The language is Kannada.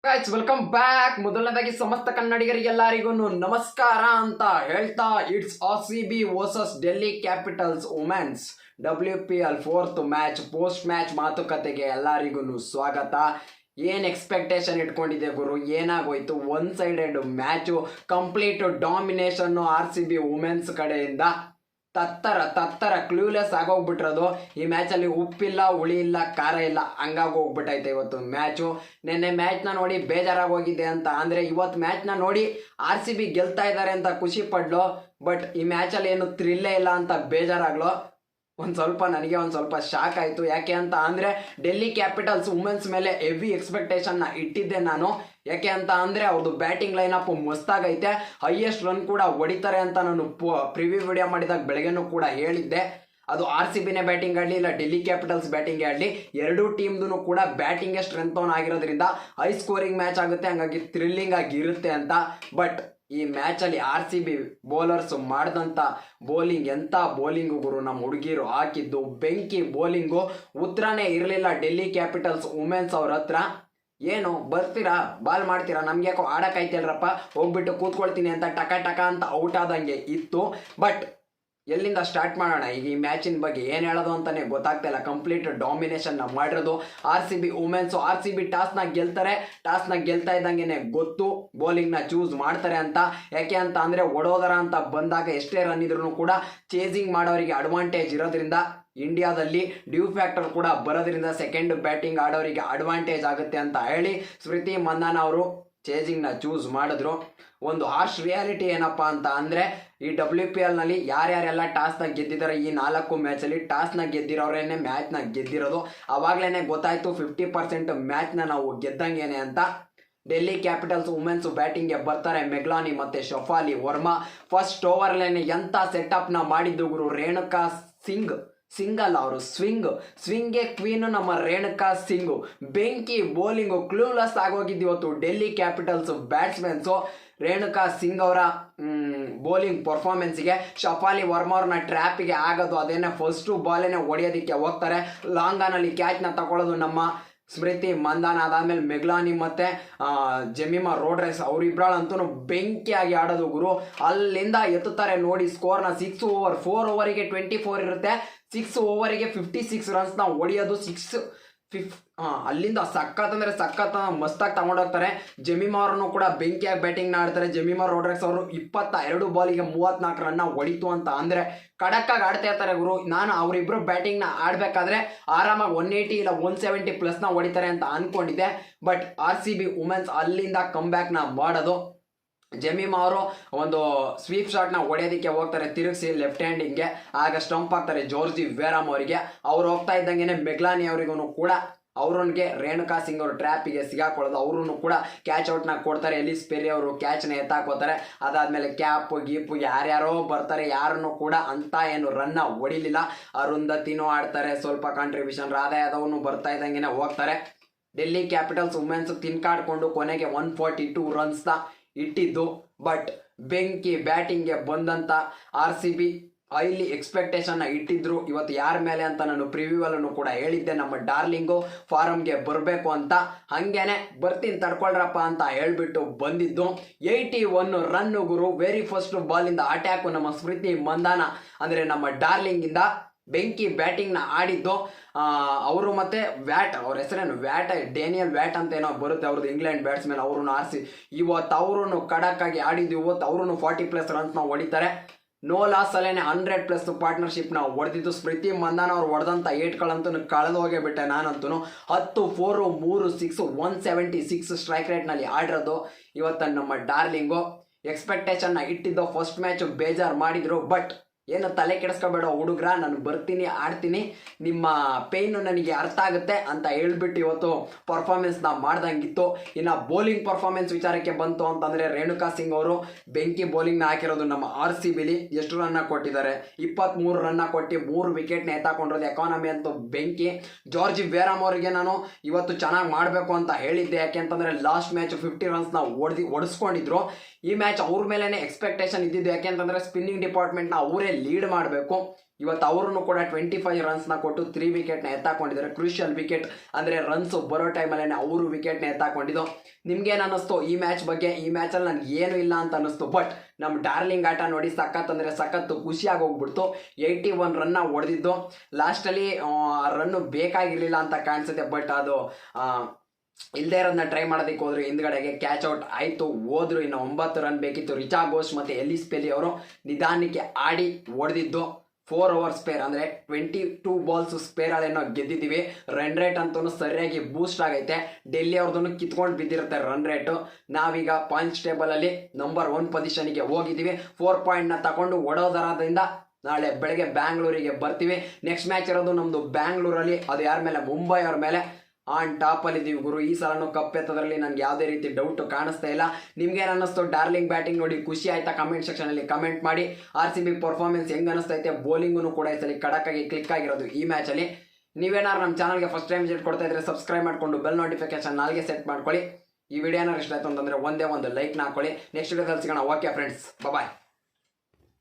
Guys welcome back. ಮೊದಲನೇದಾಗಿ ಸಮಸ್ತ ಕನ್ನಡಿಗರಿಗೆಲ್ಲರಿಗೂ ನಮಸ್ಕಾರ ಅಂತ ಹೇಳ್ತಾ, it's RCB versus Delhi capitals women's WPL 4th match post match ಮಾತುಕತೆಗೆ ಎಲ್ಲರಿಗೂ ಸ್ವಾಗತ. ಏನು ಎಕ್ಸ್ಪೆಕ್ಟೇಷನ್ ಇಟ್ಕೊಂಡಿದೆ ಗುರು, ಏನಾಗೋಯ್ತು? One sided match, complete domination RCB women's ಕಡೆಯಿಂದ. ತತ್ತರ ಕ್ಲೂಲೆಸ್ ಆಗೋಗ್ಬಿಟ್ರದು. ಈ ಮ್ಯಾಚಲ್ಲಿ ಉಪ್ಪಿಲ್ಲ, ಹುಳಿ ಇಲ್ಲ, ಖಾರ ಇಲ್ಲ, ಹಂಗಾಗಿ ಹೋಗ್ಬಿಟ್ಟೈತೆ ಇವತ್ತು ಮ್ಯಾಚು. ನೆನ್ನೆ ಮ್ಯಾಚ್ನ ನೋಡಿ ಬೇಜಾರಾಗೋಗಿದೆ ಅಂತ ಅಂದರೆ ಇವತ್ತು ಮ್ಯಾಚ್ನ ನೋಡಿ RCB ಗೆಲ್ತಾ ಇದ್ದಾರೆ ಅಂತ ಖುಷಿ ಪಡ್ಲು. ಬಟ್ ಈ ಮ್ಯಾಚಲ್ಲಿ ಏನು ಥ್ರಿಲ್ಲೇ ಇಲ್ಲ ಅಂತ ಬೇಜಾರಾಗ್ಲು. ನನಗೆ ಒಂದು ಸ್ವಲ್ಪ ಶಾಕ್ ಆಯಿತು. ಯಾಕೆ ಅಂತ ಅಂದರೆ ಡೆಲ್ಲಿ ಕ್ಯಾಪಿಟಲ್ಸ್ ವುಮೆನ್ಸ್ ಮೇಲೆ ಹೆವಿ ಎಕ್ಸ್ಪೆಕ್ಟೇಷನ್ನ ಇಟ್ಟಿದ್ದೆ ನಾನು. ಯಾಕೆ ಅಂತ ಅಂದರೆ ಅವ್ರದ್ದು ಬ್ಯಾಟಿಂಗ್ ಲೈನಪ್ ಮಸ್ತಾಗೈತೆ, ಹೈಯೆಸ್ಟ್ ರನ್ ಕೂಡ ಹೊಡಿತಾರೆ ಅಂತ ನಾನು ಪ್ರಿವ್ಯೂ ವಿಡಿಯೋ ಮಾಡಿದಾಗ ಬೆಳಗ್ಗೆನೂ ಕೂಡ ಹೇಳಿದ್ದೆ. ಅದು RCBನೇ ಬ್ಯಾಟಿಂಗ್ ಆಡಲಿ ಇಲ್ಲ ಡೆಲ್ಲಿ ಕ್ಯಾಪಿಟಲ್ಸ್ ಬ್ಯಾಟಿಂಗ್ ಆಡಲಿ, ಎರಡೂ ಟೀಮ್ದು ಕೂಡ ಬ್ಯಾಟಿಂಗೇ ಸ್ಟ್ರೆಂತ್ ಆನ್ ಆಗಿರೋದ್ರಿಂದ ಹೈ ಸ್ಕೋರಿಂಗ್ ಮ್ಯಾಚ್ ಆಗುತ್ತೆ, ಹಂಗಾಗಿ ಥ್ರಿಲ್ಲಿಂಗ್ ಆಗಿರುತ್ತೆ ಅಂತ. ಬಟ್ ಈ ಮ್ಯಾಚಲ್ಲಿ RCB ಬೌಲರ್ಸ್ ಮಾಡಿದಂಥ ಬೌಲಿಂಗ್, ಎಂಥ ಬೌಲಿಂಗು ಗುರು. ನಮ್ಮ ಹುಡುಗಿರು ಹಾಕಿದ್ದು ಬೆಂಕಿ ಬೌಲಿಂಗು. ಉತ್ತರನೇ ಇರಲಿಲ್ಲ ಡೆಲ್ಲಿ ಕ್ಯಾಪಿಟಲ್ಸ್ ವುಮೆನ್ಸ್ ಅವ್ರ ಹತ್ರ. ಏನು ಬರ್ತೀರಾ, ಬಾಲ್ ಮಾಡ್ತೀರಾ, ನಮ್ಗೆ ಯಾಕೋ ಆಡೋಕ್ಕಾಯ್ತಿಲ್ರಪ್ಪ, ಹೋಗ್ಬಿಟ್ಟು ಕೂತ್ಕೊಳ್ತೀನಿ ಅಂತ ಟಕ ಅಂತ ಔಟ್ ಆದಂಗೆ ಇತ್ತು. ಬಟ್ ಎಲ್ಲಿಂದ ಸ್ಟಾರ್ಟ್ ಮಾಡೋಣ? ಈಗ ಈ ಮ್ಯಾಚಿನ ಬಗ್ಗೆ ಏನು ಹೇಳೋದು ಅಂತಲೇ ಗೊತ್ತಾಗ್ತಾ ಇಲ್ಲ. ಕಂಪ್ಲೀಟ್ ಡಾಮಿನೇಷನ್ ಮಾಡಿರೋದು RCB ವುಮೆನ್ಸು. RCB ಟಾಸ್ನ ಗೆಲ್ತಾ ಇದ್ದಂಗೆ ಗೊತ್ತು ಬೌಲಿಂಗ್ನ ಚೂಸ್ ಮಾಡ್ತಾರೆ ಅಂತ. ಯಾಕೆ ಅಂತ ಅಂದರೆ ವಡೋದರ ಅಂತ ಬಂದಾಗ ಎಷ್ಟೇ ರನ್ ಇದ್ರೂ ಕೂಡ ಚೇಸಿಂಗ್ ಮಾಡೋರಿಗೆ ಅಡ್ವಾಂಟೇಜ್ ಇರೋದ್ರಿಂದ, ಇಂಡಿಯಾದಲ್ಲಿ ಡ್ಯೂ ಫ್ಯಾಕ್ಟರ್ ಕೂಡ ಬರೋದ್ರಿಂದ ಸೆಕೆಂಡ್ ಬ್ಯಾಟಿಂಗ್ ಆಡೋರಿಗೆ ಅಡ್ವಾಂಟೇಜ್ ಆಗುತ್ತೆ ಅಂತ ಹೇಳಿ ಸ್ಮೃತಿ ಮಂದಾನ ಅವರು ಚೇಸಿಂಗ್ನ ಚೂಸ್ ಮಾಡಿದ್ರು. ಒಂದು ಹಾರ್ಶ್ ರಿಯಾಲಿಟಿ ಏನಪ್ಪ ಅಂತ ಅಂದರೆ ಈ WPLನಲ್ಲಿ ಯಾರ್ಯಾರೆಲ್ಲ ಟಾಸ್ನ ಗೆದ್ದಿದ್ದಾರೆ, ಈ 4 ಮ್ಯಾಚಲ್ಲಿ ಟಾಸ್ನ ಗೆದ್ದಿರೋರೇನೆ ಮ್ಯಾಚ್ನ ಗೆದ್ದಿರೋದು. ಆವಾಗಲೇ ಗೊತ್ತಾಯಿತು 50% ಮ್ಯಾಚ್ನ ನಾವು ಗೆದ್ದಂಗೇನೆ ಅಂತ. ಡೆಲ್ಲಿ ಕ್ಯಾಪಿಟಲ್ಸ್ ವುಮೆನ್ಸ್ ಬ್ಯಾಟಿಂಗ್ಗೆ ಬರ್ತಾರೆ ಮೆಗ್ಲಾನಿ ಮತ್ತು ಶಫಾಲಿ ವರ್ಮಾ. ಫಸ್ಟ್ ಓವರ್ಲೇನೆ ಎಂಥ ಸೆಟಪ್ನ ಮಾಡಿದ್ದು ಗುರು. ರೇಣುಕಾ ಸಿಂಗ್ ಅಲ್ಲ, ಅವರು ಸ್ವಿಂಗ್ಗೆ ಕ್ವೀನು ನಮ್ಮ ರೇಣುಕಾ ಸಿಂಗು. ಬೆಂಕಿ ಬೌಲಿಂಗು, ಕ್ಲೂಲೆಸ್ ಆಗೋಗಿದ್ದು ಇವತ್ತು ಡೆಲ್ಲಿ ಕ್ಯಾಪಿಟಲ್ಸ್ ಬ್ಯಾಟ್ಸ್ಮನ್ಸು. ರೇಣುಕಾ ಸಿಂಗ್ ಅವರ ಬೌಲಿಂಗ್ ಪರ್ಫಾರ್ಮೆನ್ಸಿಗೆ ಶಫಾಲಿ ವರ್ಮಾ ಅವ್ರನ್ನ ಟ್ರ್ಯಾಪಿಗೆ ಆಗೋದು, ಅದೇನೇ ಫಸ್ಟು ಬಾಲೇನೆ ಹೊಡೆಯೋದಕ್ಕೆ ಹೋಗ್ತಾರೆ. ಲಾಂಗ್ ಆನಲ್ಲಿ ಕ್ಯಾಚ್ನ ತಗೊಳ್ಳೋದು ನಮ್ಮ ಸ್ಮೃತಿ ಮಂದಾನ. ಅದಾದಮೇಲೆ ಮೆಗ್ಲಾನಿ ಮತ್ತು ಜೆಮಿಮಾ ರೋಡ್ರೆಸ್ ಅವರಿಬ್ಬರಲ್ಲಂತೂ ಬೆಂಕಿಯಾಗಿ ಆಡೋದು ಗುರು. ಅಲ್ಲಿಂದ ಎತ್ತುತ್ತಾರೆ ನೋಡಿ ಸ್ಕೋರ್ನ. 6 ಓವರ್, 4 ಓವರಿಗೆ 24 ಇರುತ್ತೆ, 6 ಓವರಿಗೆ 56 ರನ್ಸ್ನ ಹೊಡೆಯೋದು. ಅಲ್ಲಿಂದ ಸಖತ್ ಮಸ್ತಾಗಿ ತಗೊಂಡೋಗ್ತಾರೆ. ಜೆಮಿಮಾ ಅವ್ರನ್ನು ಕೂಡ ಬೆಂಕಿಯಾಗಿ ಬ್ಯಾಟಿಂಗ್ನ ಆಡ್ತಾರೆ. ಜೆಮಿಮಾ ರೋಡ್ರೆಕ್ಸ್ ಅವರು 22 ಬಾಲಿಗೆ 34 ರನ್ನ ಹೊಡಿತು ಅಂತ ಅಂದರೆ ಕಡಕ್ಕಾಗಿ ಆಡ್ತಾ ಇರ್ತಾರೆ ಗುರು. ನಾನು ಅವರಿಬ್ಬರು ಬ್ಯಾಟಿಂಗ್ನ ಆಡಬೇಕಾದ್ರೆ ಆರಾಮಾಗಿ 180 ಇಲ್ಲ 170 ಪ್ಲಸ್ನ ಹೊಡಿತಾರೆ ಅಂತ ಅಂದ್ಕೊಂಡಿದ್ದೆ. ಬಟ್ RCB ವುಮೆನ್ಸ್ ಅಲ್ಲಿಂದ ಕಮ್ಬ್ಯಾಕ್ನ ಮಾಡೋದು. ಜೆಮಿಮಾ ಅವರು ಒಂದು ಸ್ವೀಪ್ ಶಾಟ್ನ ಹೊಡೆಯೋದಕ್ಕೆ ಹೋಗ್ತಾರೆ, ತಿರುಗಿಸಿ ಲೆಫ್ಟ್ ಹ್ಯಾಂಡಿಂಗ್ಗೆ. ಆಗ ಸ್ಟಂಪ್ ಆಗ್ತಾರೆ ಜಾರ್ಜಿ ವೇರಾಮ್ ಅವರಿಗೆ. ಅವ್ರು ಹೋಗ್ತಾ ಇದ್ದಂಗೆ ಮೆಗ್ಲಾನಿ ಅವರಿಗೂ ಕೂಡ ಅವ್ರಿಗೆ ರೇಣುಕಾ ಸಿಂಗ್ ಅವರು ಟ್ರ್ಯಾಪಿಗೆ ಸಿಗಾಕೊಳ್ಳೋದು. ಅವ್ರೂ ಕೂಡ ಕ್ಯಾಚ್ ಔಟ್ನ ಕೊಡ್ತಾರೆ. ಎಲಿಸ್ ಪೆರಿ ಅವರು ಕ್ಯಾಚ್ನ ಎತ್ತಾಕೋತಾರೆ. ಅದಾದಮೇಲೆ ಗೀಪು ಯಾರ್ಯಾರೋ ಬರ್ತಾರೆ, ಯಾರನ್ನು ಕೂಡ ಅಂತ ಏನು ರನ್ನ ಹೊಡಿಲಿಲ್ಲ. ಅರುಂಧತಿನೂ ಆಡ್ತಾರೆ, ಸ್ವಲ್ಪ ಕಾಂಟ್ರಿಬ್ಯೂಷನ್. ರಾಧಾ ಯಾದವ್ನು ಬರ್ತಾ ಇದ್ದಂಗೆ ಹೋಗ್ತಾರೆ. ಡೆಲ್ಲಿ ಕ್ಯಾಪಿಟಲ್ಸ್ ವುಮೆನ್ಸ್ ತಿನ್ಕಾಡ್ಕೊಂಡು ಕೊನೆಗೆ 142 ರನ್ಸ್ನ ಇಟ್ಟಿದ್ದು. ಬಟ್ ಬೆಂಕಿ ಬ್ಯಾಟಿಂಗ್ಗೆ ಬಂದಂಥ RCB ಹೈಲಿ ಎಕ್ಸ್ಪೆಕ್ಟೇಷನ್ನ ಇಟ್ಟಿದ್ರು. ಇವತ್ತು ಯಾರ ಮೇಲೆ ಅಂತ ನಾನು ಪ್ರಿವ್ಯೂವಲ್ಲೂ ಕೂಡ ಹೇಳಿದ್ದೆ, ನಮ್ಮ ಡಾರ್ಲಿಂಗು ಫಾರಮ್ಗೆ ಬರಬೇಕು ಅಂತ. ಹಾಗೇನೆ ಬರ್ತೀನಿ ತಡ್ಕೊಳ್ರಪ್ಪ ಅಂತ ಹೇಳ್ಬಿಟ್ಟು ಬಂದಿದ್ದು. 81 ರನ್ನು ಗುರು. ವೆರಿ ಫಸ್ಟ್ ಬಾಲಿಂದ ಅಟ್ಯಾಕು ನಮ್ಮ ಸ್ಮೃತಿ ಮಂದಾನ ಅಂದರೆ ನಮ್ಮ ಡಾರ್ಲಿಂಗಿಂದ ಬೆಂಕಿ ಬ್ಯಾಟಿಂಗ್ನ ಆಡಿದ್ದು. ಅವರು ಮತ್ತು ವ್ಯಾಟ್, ಅವ್ರ ಹೆಸರೇನು ಡೇನಿಯಲ್ ವ್ಯಾಟ್ ಅಂತ ಏನೋ ಬರುತ್ತೆ, ಅವ್ರದ್ದು ಇಂಗ್ಲೆಂಡ್ ಬ್ಯಾಟ್ಸ್ಮನ್. ಅವ್ರನ್ನ ಆರಿಸಿ ಇವತ್ತು ಅವ್ರೂ ಕಡಕ್ಕಾಗಿ ಆಡಿದ್ದು. ಇವತ್ತು ಅವ್ರೂ 40+ ರನ್ಸ್ನ ಹೊಡಿತಾರೆ. ನೋ ಲಾಸ್ ಅಲ್ಲೇನೆ 100+ ಪಾರ್ಟ್ನರ್ಶಿಪ್ನ ಹೊಡೆದಿದ್ದು. ಸ್ಮೃತಿ ಮಂದಾನ ಅವ್ರು ಹೊಡೆದಂಥ ಏಟ್ಗಳಂತೂ ಕಳೆದು ಹೋಗೇ ಬಿಟ್ಟೆ ನಾನಂತೂ. 10 4 3 6 176 ಸ್ಟ್ರೈಕ್ ರೇಟ್ನಲ್ಲಿ ಆಡಿರೋದು ಇವತ್ತು ನಮ್ಮ ಡಾರ್ಲಿಂಗು. ಎಕ್ಸ್ಪೆಕ್ಟೇಷನ್ನ ಇಟ್ಟಿದ್ದು. ಫಸ್ಟ್ ಮ್ಯಾಚು ಬೇಜಾರು ಮಾಡಿದರು. ಬಟ್ ಏನು ತಲೆ ಕೆಡಿಸ್ಕೋಬೇಡ ಹುಡುಗ್ರ, ನಾನು ಬರ್ತೀನಿ, ಆಡ್ತೀನಿ, ನಿಮ್ಮ ಪೇಯ್ನು ನನಗೆ ಅರ್ಥ ಆಗುತ್ತೆ ಅಂತ ಹೇಳ್ಬಿಟ್ಟು ಇವತ್ತು ಪರ್ಫಾರ್ಮೆನ್ಸ್ನ ಮಾಡ್ದಂಗಿತ್ತು. ಇನ್ನು ಬೌಲಿಂಗ್ ಪರ್ಫಾರ್ಮೆನ್ಸ್ ವಿಚಾರಕ್ಕೆ ಬಂತು ಅಂತಂದರೆ ರೇಣುಕಾ ಸಿಂಗ್ ಅವರು ಬೆಂಕಿ ಬೌಲಿಂಗ್ನ ಹಾಕಿರೋದು. ನಮ್ಮ RCBಲಿ ಎಷ್ಟು ರನ್ನ ಕೊಟ್ಟಿದ್ದಾರೆ? 23 ರನ್ನ ಕೊಟ್ಟು 3 ವಿಕೆಟ್ನ ಎತ್ತಾಕೊಂಡಿರೋದು. ಎಕಾನಮಿ ಅಂತೂ ಬೆಂಕಿ. ಜಾರ್ಜಿ ವೇರಾಮ್ ಅವರಿಗೆ ನಾನು ಇವತ್ತು ಚೆನ್ನಾಗಿ ಮಾಡಬೇಕು ಅಂತ ಹೇಳಿದ್ದೆ. ಯಾಕೆ ಅಂತಂದರೆ ಲಾಸ್ಟ್ ಮ್ಯಾಚ್ 50 ರನ್ಸ್ನ ಹೊಡಿಸ್ಕೊಂಡಿದ್ರು. ಈ ಮ್ಯಾಚ್ ಅವ್ರ ಮೇಲೇ ಎಕ್ಸ್ಪೆಕ್ಟೇಷನ್ ಇದ್ದಿದ್ದು. ಯಾಕೆ ಅಂತಂದರೆ ಸ್ಪಿನ್ನಿಂಗ್ ಡಿಪಾರ್ಟ್ಮೆಂಟ್ನ ಅವರೇ ಲೀಡ್ ಮಾಡಬೇಕು. ಇವತ್ತು ಅವ್ರನ್ನು ಕೂಡ 25 ರನ್ಸ್ನ ಕೊಟ್ಟು 3 ವಿಕೆಟ್ನ ಎತ್ತಾಕೊಂಡಿದ್ದಾರೆ. ಕ್ರೂಷಿಯಲ್ ವಿಕೆಟ್ ಅಂದರೆ ರನ್ಸ್ ಬರೋ ಟೈಮಲ್ಲೇ ಅವರು ವಿಕೆಟ್ನ ಎತ್ತಾಕೊಂಡಿದ್ದು. ನಿಮ್ಗೇನು ಅನ್ನಿಸ್ತು ಈ ಮ್ಯಾಚ್ ಬಗ್ಗೆ? ಈ ಮ್ಯಾಚಲ್ಲಿ ನನಗೆ ಏನೂ ಇಲ್ಲ ಅಂತ ಅನ್ನಿಸ್ತು. ಬಟ್ ನಮ್ಮ ಡಾರ್ಲಿಂಗ್ ಆಟ ನೋಡಿ ಸಖತ್ ಅಂದರೆ ಸಖತ್ತು ಖುಷಿಯಾಗಿ ಹೋಗ್ಬಿಡ್ತು. 81 ರನ್ನ ಹೊಡೆದಿದ್ದು. ಲಾಸ್ಟಲ್ಲಿ ರನ್ನು ಬೇಕಾಗಿರಲಿಲ್ಲ ಅಂತ ಕಾಣಿಸುತ್ತೆ. ಬಟ್ ಅದು ಇಲ್ಲದೆ ಇರೋದನ್ನ ಟ್ರೈ ಮಾಡೋದಕ್ಕೆ ಹೋದ್ರು, ಹಿಂದ್ಗಡೆಗೆ ಕ್ಯಾಚ್ ಔಟ್ ಆಯಿತು, ಹೋದ್ರು. ಇನ್ನು 9 ರನ್ ಬೇಕಿತ್ತು. ರಿಚಾ ಘೋಷ್ ಮತ್ತು ಎಲಿಸ್ ಪೆಲಿ ಅವರು ನಿಧಾನಕ್ಕೆ ಆಡಿ ಹೊಡೆದಿದ್ದು. 4 ಓವರ್ ಸ್ಪೇರ್ ಅಂದರೆ 22 ಬಾಲ್ಸ್ ಸ್ಪೇರ್ ಅದೇನೋ ಗೆದ್ದಿದ್ದೀವಿ. ರನ್ ರೇಟ್ ಅಂತೂ ಸರಿಯಾಗಿ ಬೂಸ್ಟ್ ಆಗೈತೆ. ಡೆಲ್ಲಿ ಅವ್ರದ್ದು ಕಿತ್ಕೊಂಡು ಬಿದ್ದಿರುತ್ತೆ ರನ್ ರೇಟು. ನಾವೀಗ ಪಾಯಿಂಟ್ಸ್ ಟೇಬಲಲ್ಲಿ ನಂಬರ್ 1 ಪೊಸಿಷನ್ಗೆ ಹೋಗಿದ್ದೀವಿ. 4 ಪಾಯಿಂಟ್ನ ತಗೊಂಡು ವಡೋದರಾದಿಂದ ನಾಳೆ ಬೆಳಗ್ಗೆ ಬ್ಯಾಂಗ್ಳೂರಿಗೆ ಬರ್ತೀವಿ. ನೆಕ್ಸ್ಟ್ ಮ್ಯಾಚ್ ಇರೋದು ನಮ್ಮದು ಬ್ಯಾಂಗ್ಳೂರಲ್ಲಿ. ಅದು ಯಾರ ಮೇಲೆ? ಮುಂಬೈ ಅವ್ರ ಮೇಲೆ. ಆನ್ ಟಾಪಲ್ಲಿದ್ದೀವಿ ಗುರು. ಈ ಸಲನೂ ಕಪ್ ಎತ್ತೋದ್ರಲ್ಲಿ ನನಗೆ ಯಾವುದೇ ರೀತಿ ಡೌಟ್ ಕಾಣಿಸ್ತಾ ಇಲ್ಲ. ನಿಮ್ಗೇನು ಅನ್ನಿಸ್ತು ಡಾರ್ಲಿಂಗ್ ಬ್ಯಾಟಿಂಗ್ ನೋಡಿ ಖುಷಿ ಆಯ್ತಾ? ಕಮೆಂಟ್ ಸೆಕ್ಷನಲ್ಲಿ ಕಮೆಂಟ್ ಮಾಡಿ. RCB ಪರ್ಫಾರ್ಮೆನ್ಸ್ ಹೆಂಗೆ ಅನ್ನಿಸ್ತೈತೆ? ಬೌಲಿಂಗೂ ಕೂಡ ಈ ಸಲ ಕಡಕ್ಕಾಗಿ ಕ್ಲಿಕ್ ಆಗಿರೋದು ಈ ಮ್ಯಾಚಲ್ಲಿ. ನೀವೇನಾರು ನಮ್ಮ ಚಾನಲ್ಗೆ ಫಸ್ಟ್ ಟೈಮ್ ವಿಸಿಟ್ ಕೊಡ್ತಾ ಇದ್ರೆ ಸಬ್ಸ್ಕ್ರೈಬ್ ಮಾಡಿಕೊಂಡು ಬೆಲ್ ನೋಟಿಫಿಕೇಶನ್ ನಾಲ್ಗೆ ಸೆಟ್ ಮಾಡ್ಕೊಳ್ಳಿ. ಈ ವಿಡಿಯೋನ ಇಷ್ಟ ಆಯ್ತು ಅಂತಂದರೆ ಒಂದೇ ಒಂದು ಲೈಕ್ನ ಹಾಕೊಳ್ಳಿ. ನೆಕ್ಸ್ಟ್ ವಿಡಿಯೋದಲ್ಲಿ ಸಿಗೋಣ. ಓಕೆ ಫ್ರೆಂಡ್ಸ್, ಬಾಯ್.